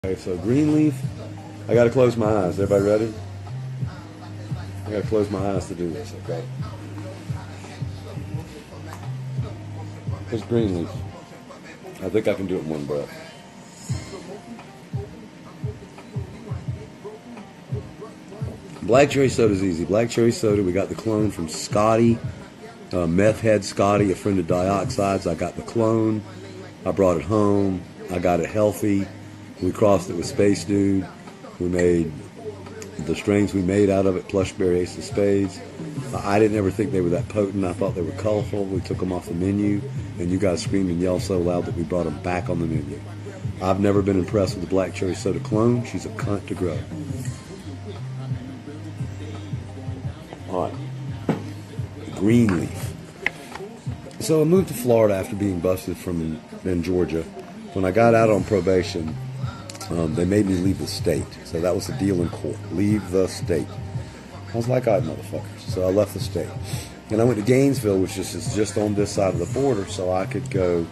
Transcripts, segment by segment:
Okay, so Greenleaf, I gotta close my eyes. Everybody ready? I gotta close my eyes to do this, okay? Here's Greenleaf. I think I can do it in one breath. Black cherry soda is easy. Black cherry soda, we got the clone from Scotty, meth head Scotty, a friend of Dioxides. I got the clone. I brought it home. I got it healthy. We crossed it with Space Dude. We made the strains we made out of it, Plushberry Ace of Spades. I didn't ever think they were that potent. I thought they were colorful. We took them off the menu, and you guys screamed and yelled so loud that we brought them back on the menu. I've never been impressed with the Black Cherry Soda clone. She's a cunt to grow. All right. Greenleaf. So I moved to Florida after being busted in Georgia. When I got out on probation, they made me leave the state. So that was the deal in court. Leave the state. I was like, all right, motherfuckers. So I left the state. And I went to Gainesville, which is just on this side of the border, so I could go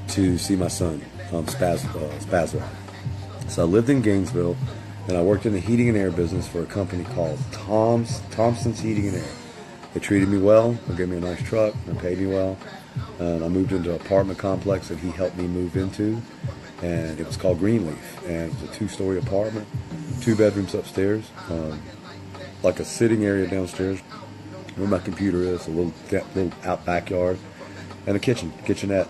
to see my son, Spazzo. So I lived in Gainesville, and I worked in the heating and air business for a company called Thompson's Heating and Air. They treated me well. They gave me a nice truck. They paid me well. And I moved into an apartment complex that he helped me move into. And it was called Greenleaf, and it was a 2-story apartment, 2 bedrooms upstairs, like a sitting area downstairs where my computer is, a little out backyard, and a kitchenette.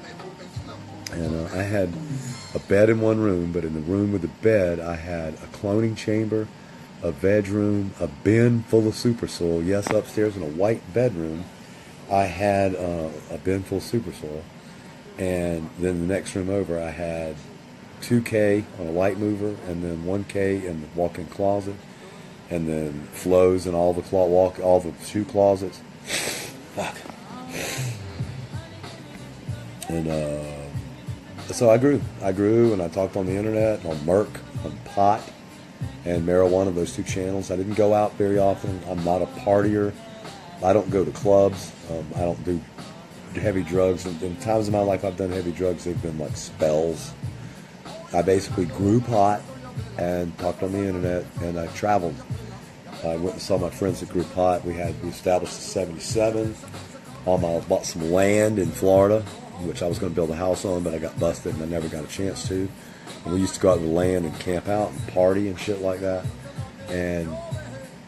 And I had a bed in one room, but in the room with the bed, I had a cloning chamber, a veg room, a bin full of super soil. Yes, upstairs in a white bedroom, I had a bin full of super soil, and then the next room over, I had 2K on a light mover, and then 1K in the walk-in closet, and then flows in all the shoe closets. Fuck. And so I grew, and I talked on the internet, on Merc, on pot, and marijuana. Those 2 channels. I didn't go out very often. I'm not a partier. I don't go to clubs. I don't do heavy drugs. And in times in my life I've done heavy drugs, they've been like spells. I basically grew pot and talked on the internet, and I traveled. I went and saw my friends that grew pot. We established in '77. I bought some land in Florida, which I was going to build a house on, but I got busted and I never got a chance to. And we used to go out to the land and camp out and party and shit like that. And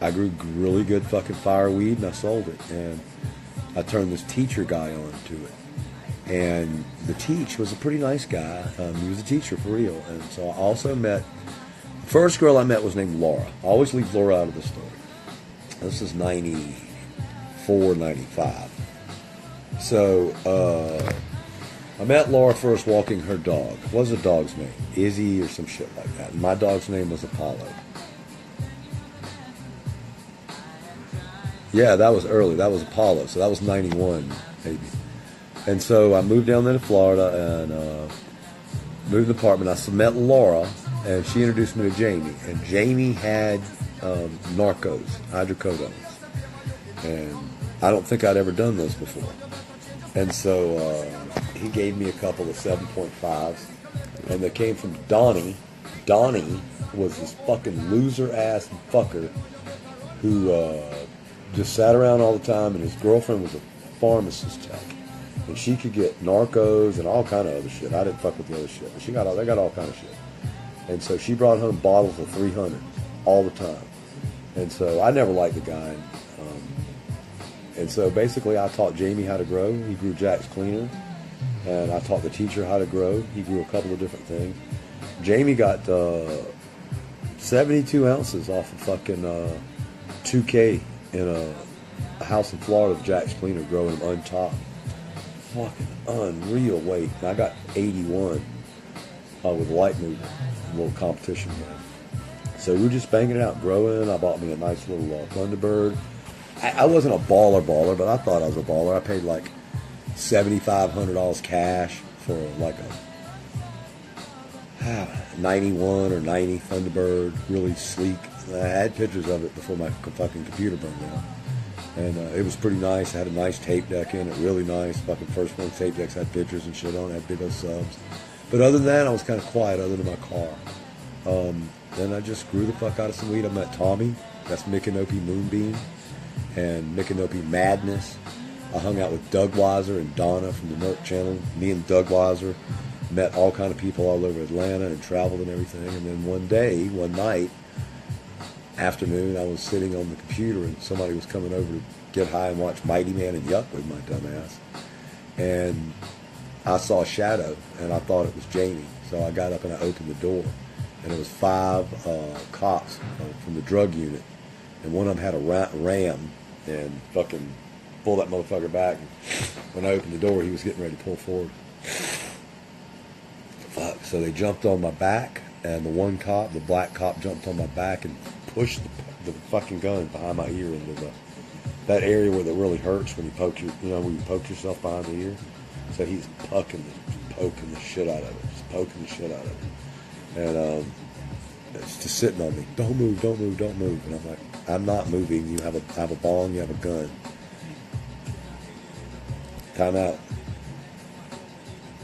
I grew really good fucking fireweed, and I sold it. And I turned this teacher guy on to it. And the teach was a pretty nice guy. He was a teacher for real. And so I also met, the first girl I met was named Laura. I always leave Laura out of the story. This is 94, 95. So I met Laura first walking her dog. What was the dog's name? Izzy or some shit like that. And my dog's name was Apollo. Yeah, that was early. That was Apollo. So that was 91, maybe. And so I moved down there to Florida and moved to the apartment. I met Laura, and she introduced me to Jamie. And Jamie had Narcos, hydrocodones. And I don't think I'd ever done those before. And so he gave me a couple of 7.5s. And they came from Donnie. Donnie was this fucking loser-ass fucker who just sat around all the time, and his girlfriend was a pharmacist tech. And she could get Narcos and all kind of other shit. I didn't fuck with the other shit, but they got all kind of shit. And so she brought home bottles of 300 all the time. And so I never liked the guy. And so basically I taught Jamie how to grow. He grew Jack's Cleaner. And I taught the teacher how to grow. He grew a couple of different things. Jamie got 72 ounces off of fucking 2K in a house in Florida with Jack's Cleaner, growing them untopped. Fucking unreal weight. And I got 81 with light movement, a little competition game. So we were just banging it out, growing. I bought me a nice little Thunderbird. I wasn't a baller, but I thought I was a baller. I paid like $7,500 cash for like a 91 or 90 Thunderbird, really sleek. I had pictures of it before my fucking computer burned down. And it was pretty nice. I had a nice tape deck in it, really nice. Fucking first one tape decks had pictures and shit on it, had big old subs. But other than that, I was kind of quiet other than my car. Then I just grew the fuck out of some weed. I met Tommy, that's Micanopy Moonbeam, and Micanopy Madness. I hung out with Doug Weiser and Donna from the Merc Channel. Me and Doug Weiser met all kind of people all over Atlanta and traveled and everything. And then one night, afternoon, I was sitting on the computer and somebody was coming over to get high and watch Mighty Man and Yuck with my dumb ass. And I saw a shadow and I thought it was Jamie. So I got up and I opened the door. And it was 5 cops from the drug unit. And one of them had a ram and fucking pulled that motherfucker back. And when I opened the door, he was getting ready to pull forward. Fuck. So they jumped on my back, and the one cop, the black cop, jumped on my back and pushed the fucking gun behind my ear into that area where it really hurts when you poke when you poke yourself behind the ear. So he's poking the shit out of it. Just poking the shit out of it. And it's just sitting on me. Don't move, don't move, don't move. And I'm like, I'm not moving. You have a bong, you have a gun. Time out.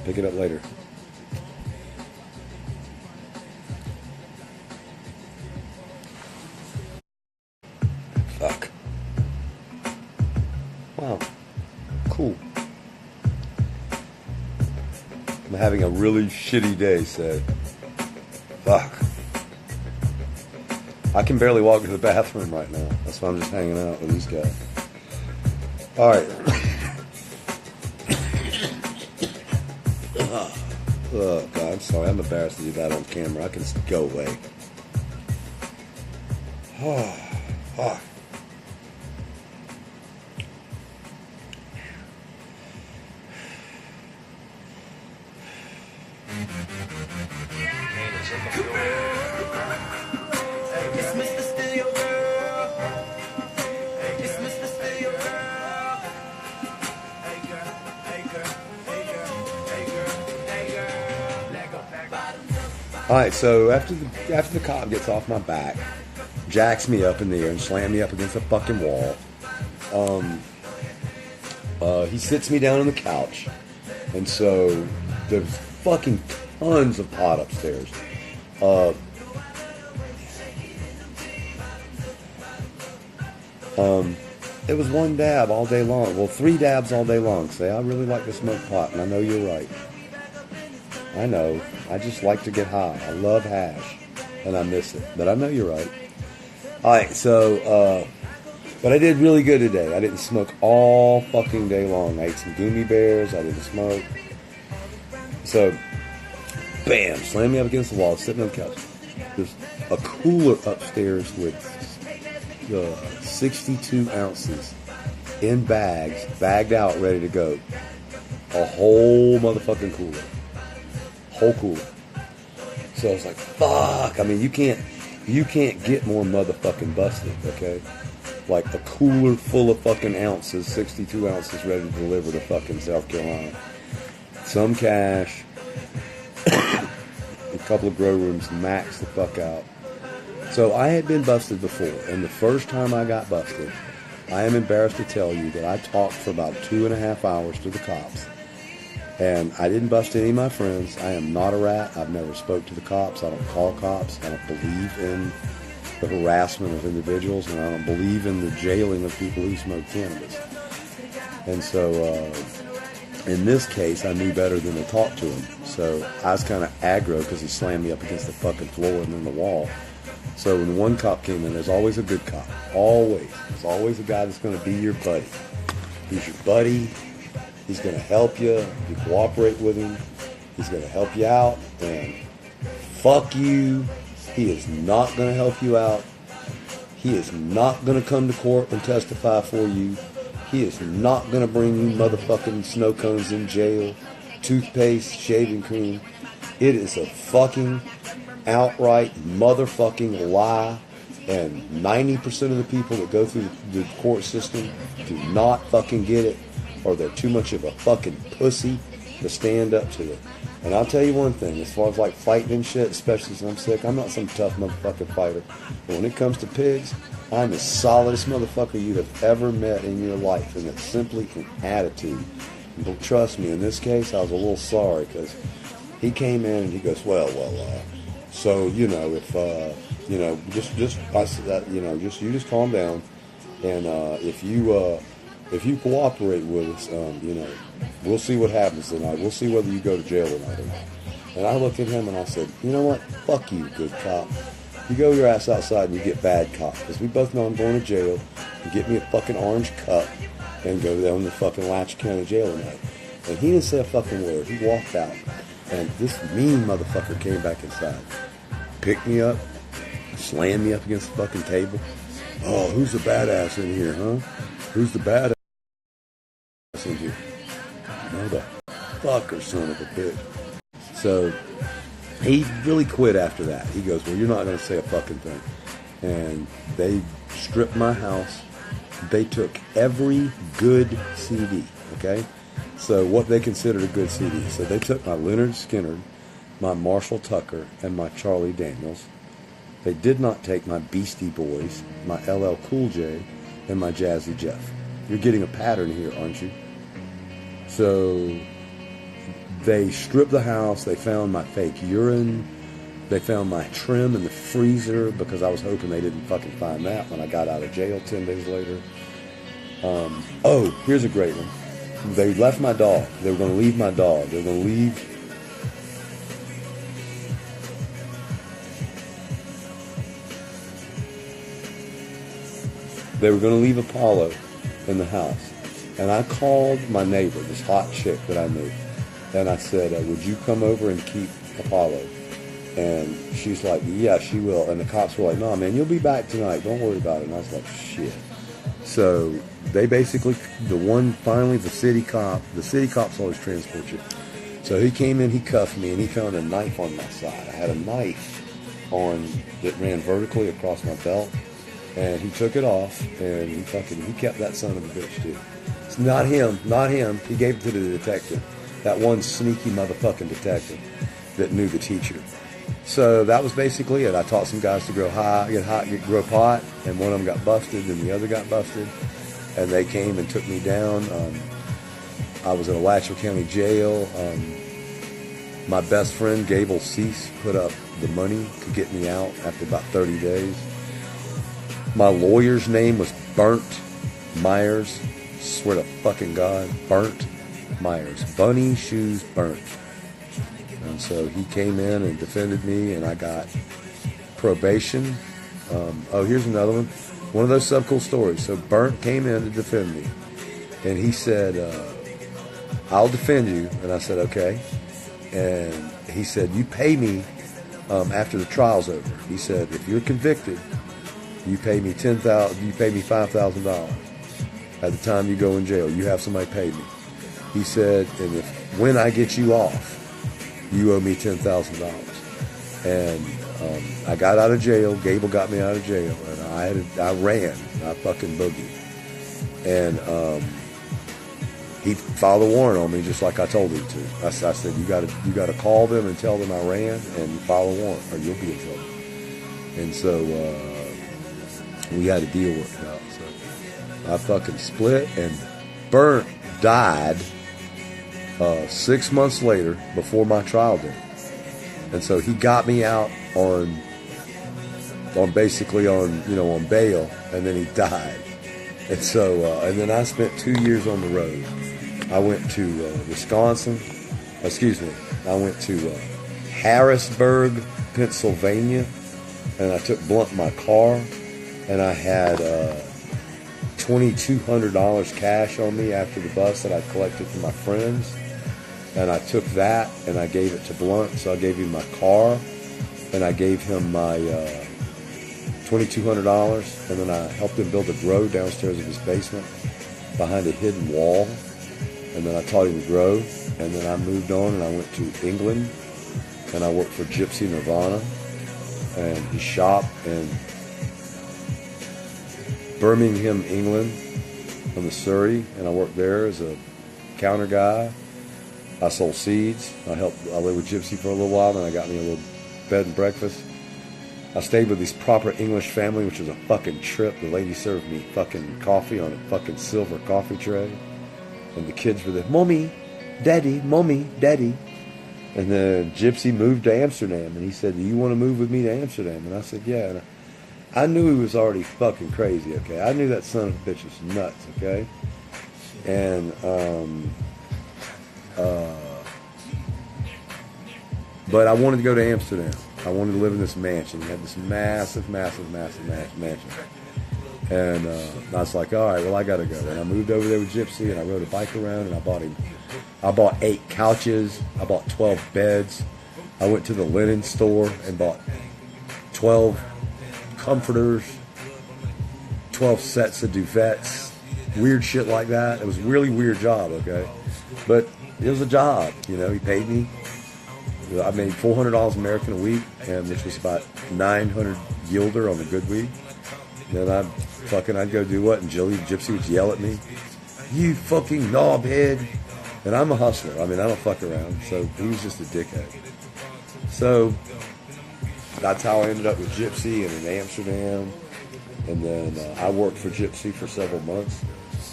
Pick it up later. Fuck. Wow. Cool. I'm having a really shitty day, so. Fuck. I can barely walk to the bathroom right now. That's why I'm just hanging out with these guys. Alright. Oh, God, I'm sorry. I'm embarrassed to do that on camera. I can go away. Oh, fuck. Alright, so after the cop gets off my back, jacks me up in the air and slams me up against a fucking wall, he sits me down on the couch, and so there's fucking tons of pot upstairs. It was one dab all day long. Well, 3 dabs all day long. Say, I really like to smoke pot, and I know you're right. I know. I just like to get high. I love hash, and I miss it. But I know you're right. All right, so, but I did really good today. I didn't smoke all fucking day long. I ate some gummy bears. I didn't smoke. So, bam, slammed me up against the wall, sitting on the couch. There's a cooler upstairs with 62 ounces in bags, bagged out, ready to go. A whole motherfucking cooler. Whole cooler. So I was like, fuck. I mean, you can't get more motherfucking busted, okay? Like a cooler full of fucking ounces, 62 ounces ready to deliver to fucking South Carolina. Some cash, a couple of grow rooms, max the fuck out. So I had been busted before, and the first time I got busted, I am embarrassed to tell you that I talked for about 2.5 hours to the cops. And I didn't bust any of my friends. I am not a rat. I've never spoke to the cops. I don't call cops. I don't believe in the harassment of individuals, and I don't believe in the jailing of people who smoke cannabis. And so, in this case, I knew better than to talk to him. So I was kind of aggro because he slammed me up against the fucking floor and then the wall. So when one cop came in, there's always a good cop. Always. There's always a guy that's going to be your buddy. He's your buddy. He's going to help you. You cooperate with him. He's going to help you out. And fuck you. He is not going to help you out. He is not going to come to court and testify for you. He is not going to bring you motherfucking snow cones in jail, toothpaste, shaving cream. It is a fucking outright motherfucking lie. And 90% of the people that go through the court system do not fucking get it, or they're too much of a fucking pussy to stand up to it. And I'll tell you one thing, as far as like fighting and shit, especially since I'm sick, I'm not some tough motherfucking fighter. But when it comes to pigs, I'm the solidest motherfucker you have ever met in your life. And it's simply an attitude. But trust me, in this case, I was a little sorry because he came in and he goes, well, So if you just calm down, and if you cooperate with us, we'll see what happens tonight. We'll see whether you go to jail or not. And I looked at him and I said, you know what? Fuck you, good cop. You go your ass outside and you get bad cop. Because we both know I'm going to jail. You get me a fucking orange cup and go down to fucking Latch County Jail tonight. And he didn't say a fucking word. He walked out. And this mean motherfucker came back inside. Picked me up. Slammed me up against the fucking table. Oh, who's the badass in here, huh? Who's the badass in here? Motherfucker, son of a bitch. So he really quit after that. He goes, well, you're not going to say a fucking thing. And they stripped my house. They took every good CD, okay? So what they considered a good CD. So they took my Lynyrd Skynyrd, my Marshall Tucker, and my Charlie Daniels. They did not take my Beastie Boys, my LL Cool J, and my Jazzy Jeff. You're getting a pattern here, aren't you? So they stripped the house. They found my fake urine. They found my trim in the freezer because I was hoping they didn't fucking find that when I got out of jail 10 days later. Oh, here's a great one. They left my dog. They were going to leave my dog. They were going to leave. They were going to leave Apollo in the house. And I called my neighbor, this hot chick that I knew. And I said, would you come over and keep Apollo? And she's like, yeah, she will. And the cops were like, no, man, you'll be back tonight. Don't worry about it. And I was like, shit. So they basically, the city cops always transport you. So he came in, he cuffed me, and he found a knife on my side. I had a knife that ran vertically across my belt. And he took it off, and he kept that son of a bitch too. It's not him. He gave it to the detective. That one sneaky motherfucking detective that knew the teacher. So that was basically it. I taught some guys to grow pot, and one of them got busted, and the other got busted, and they came and took me down. I was in Alachua County Jail. My best friend, Gable Cease, put up the money to get me out after about 30 days. My lawyer's name was Burnt Myers. Swear to fucking God, Burnt Myers. Bunny Shoes Burnt. And so he came in and defended me, and I got probation. Here's another one. One of those sub-cool stories. So Burnt came in to defend me, and he said, I'll defend you. And I said, okay. And he said, you pay me after the trial's over. He said, if you're convicted, you pay me $5,000 at the time you go in jail. You have somebody pay me. He said, and when I get you off, you owe me $10,000. And I got out of jail. Gable got me out of jail, and I ran. I fucking boogied. And he filed a warrant on me just like I told him to. I said, you got to call them and tell them I ran, and file a warrant, or you'll be in trouble. And so we had a deal worked out. So I fucking split, and Burnt died 6 months later before my trial date. And so he got me out on bail, and then he died. And so and then I spent 2 years on the road. I went to Wisconsin. I went to Harrisburg, Pennsylvania, and I took Blunt my car, and I had $2,200 cash on me after the bus that I collected from my friends. And I took that and I gave it to Blunt. So I gave him my car, and I gave him my $2,200, and then I helped him build a grow downstairs of his basement behind a hidden wall. And then I taught him to grow, and then I moved on and I went to England, and I worked for Gypsy Nirvana and his shop in Birmingham, England, on the Surrey, and I worked there as a counter guy. I sold seeds. I lived with Gypsy for a little while, then I got me a little bed and breakfast. I stayed with this proper English family, which was a fucking trip. The lady served me fucking coffee on a fucking silver coffee tray. And the kids were there, Mommy, Daddy, Mommy, Daddy. And then Gypsy moved to Amsterdam, and he said, "Do you want to move with me to Amsterdam?" And I said, "Yeah." And I knew he was already fucking crazy. Okay, I knew that son of a bitch was nuts. Okay, and but I wanted to go to Amsterdam. I wanted to live in this mansion. He had this massive mansion. And I was like, all right, well, I got to go. And I moved over there with Gypsy, and I rode a bike around, and I bought 8 couches. I bought 12 beds. I went to the linen store and bought 12 comforters, 12 sets of duvets, weird shit like that. It was a really weird job, okay? But it was a job, you know. He paid me. I made $400 American a week, and which was about 900 guilder on a good week. Then I'd go do what? And Gypsy would yell at me, "You fucking knobhead!" And I'm a hustler. I mean, I don't fuck around. So he was just a dickhead. So that's how I ended up with Gypsy and in Amsterdam. And then I worked for Gypsy for several months.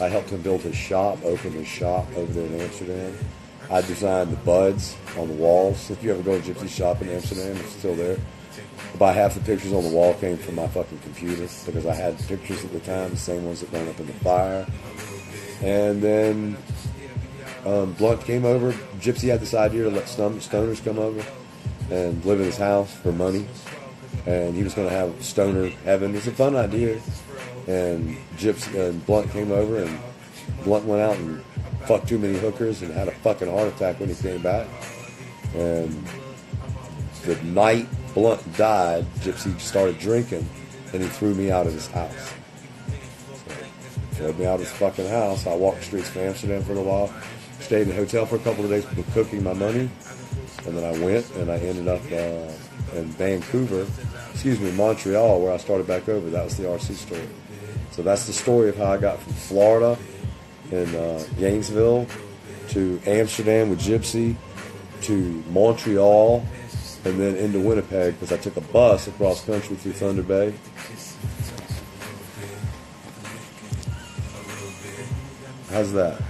I helped him build his shop, open his shop over there in Amsterdam. I designed the buds on the walls. If you ever go to Gypsy's shop in Amsterdam, it's still there. About half the pictures on the wall came from my fucking computer because I had pictures at the time, the same ones that burned up in the fire. And then Blunt came over. Gypsy had this idea to let stoners come over and live in his house for money. And he was going to have stoner heaven. It's a fun idea. And Gypsy and Blunt came over, and Blunt went out and fucked too many hookers and had a fucking heart attack when he came back. And the night Blunt died, Gypsy started drinking, and he threw me out of his house. So, threw me out of his fucking house. I walked the streets of Amsterdam for a while, stayed in a hotel for a couple of days cooking my money, and then I went and I ended up in Montreal, where I started back over. That was the RC story. So that's the story of how I got from Florida in Gainesville to Amsterdam with Gypsy to Montreal and then into Winnipeg because I took a bus across country through Thunder Bay. How's that?